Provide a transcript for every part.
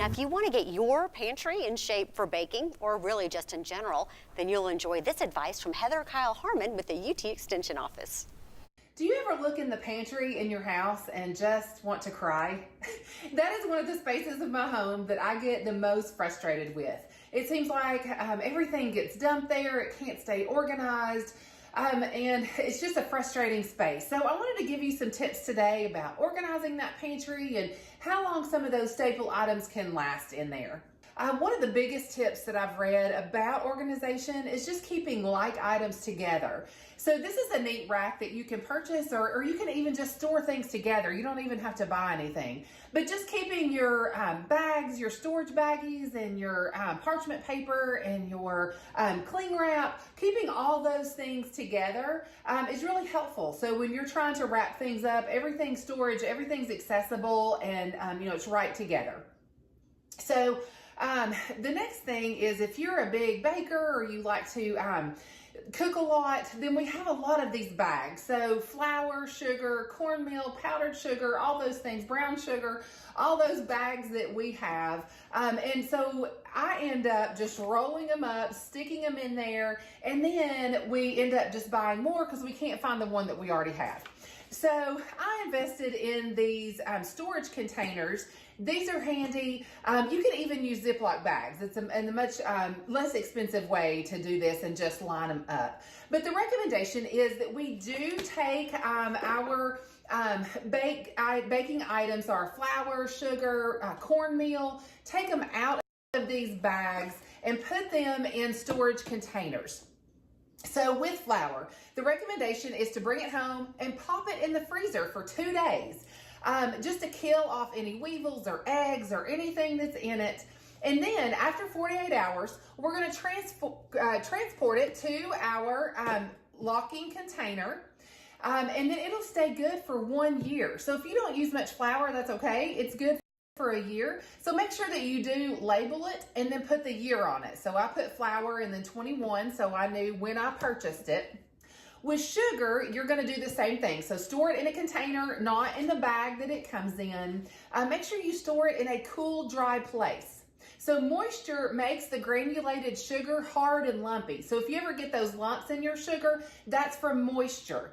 Now, if you want to get your pantry in shape for baking, or really just in general, then you'll enjoy this advice from Heather Kyle-Harmon with the UT Extension Office. Do you ever look in the pantry in your house and just want to cry? That is one of the spaces of my home that I get the most frustrated with. It seems like everything gets dumped there, it can't stay organized, and it's just a frustrating space. So I wanted to give you some tips today about organizing that pantry and how long some of those staple items can last in there. One of the biggest tips that I've read about organization is just keeping like items together. So this is a neat rack that you can purchase, or you can even just store things together. You don't even have to buy anything. But just keeping your bags, your storage baggies, and your parchment paper, and your cling wrap, keeping all those things together is really helpful. So when you're trying to wrap things up, everything's storage, everything's accessible, and it's right together. So the next thing is, if you're a big baker or you like to cook a lot, then we have a lot of these bags. So flour, sugar, cornmeal, powdered sugar, all those things, brown sugar, all those bags that we have. And so I end up just rolling them up, sticking them in there, and then we end up just buying more because we can't find the one that we already have. So I invested in these storage containers. These are handy. You can even use Ziploc bags. It's a much less expensive way to do this and just line them up. But the recommendation is that we do take our baking items, our flour, sugar, cornmeal, take them out of these bags and put them in storage containers. So with flour, the recommendation is to bring it home and pop it in the freezer for 2 days, just to kill off any weevils or eggs or anything that's in it. And then after 48 hours, we're going to transport it to our locking container. And then it'll stay good for 1 year. So if you don't use much flour, that's okay. It's good for a year. So make sure that you do label it and then put the year on it. So I put flour and then 21, so I knew when I purchased it. With sugar, you're going to do the same thing. So store it in a container, not in the bag that it comes in. Make sure you store it in a cool, dry place. So moisture makes the granulated sugar hard and lumpy. So if you ever get those lumps in your sugar, that's from moisture.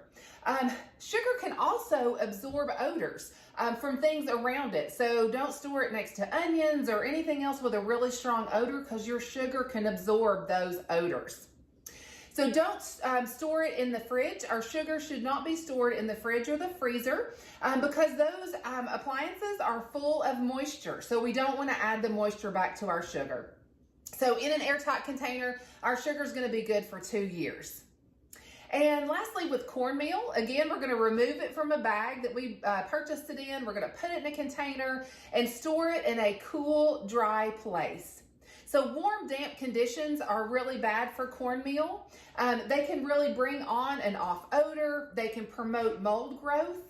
Sugar can also absorb odors from things around it. So don't store it next to onions or anything else with a really strong odor, because your sugar can absorb those odors. So don't store it in the fridge. Our sugar should not be stored in the fridge or the freezer because those appliances are full of moisture. So we don't want to add the moisture back to our sugar. So in an airtight container, our sugar is going to be good for 2 years. And lastly, with cornmeal, again, we're going to remove it from a bag that we purchased it in. We're going to put it in a container and store it in a cool, dry place. So warm, damp conditions are really bad for cornmeal. They can really bring on an off odor. They can promote mold growth.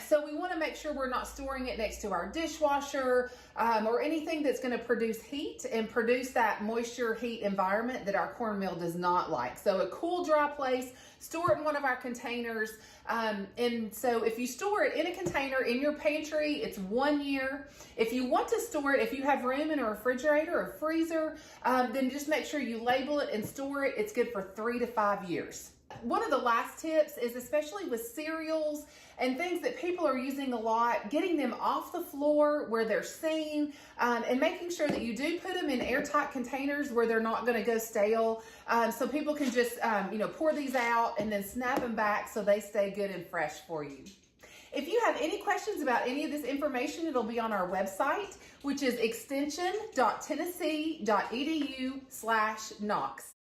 So we want to make sure we're not storing it next to our dishwasher or anything that's going to produce heat and produce that moisture heat environment that our cornmeal does not like. So a cool, dry place, store it in one of our containers. And so if you store it in a container in your pantry, it's 1 year. If you want to store it, if you have room in a refrigerator or freezer, then just make sure you label it and store it. It's good for 3 to 5 years. One of the last tips is, especially with cereals and things that people are using a lot, getting them off the floor where they're seen, and making sure that you do put them in airtight containers where they're not going to go stale, so people can just pour these out and then snap them back so they stay good and fresh for you. If you have any questions about any of this information, it'll be on our website, which is extension.tennessee.edu/knox.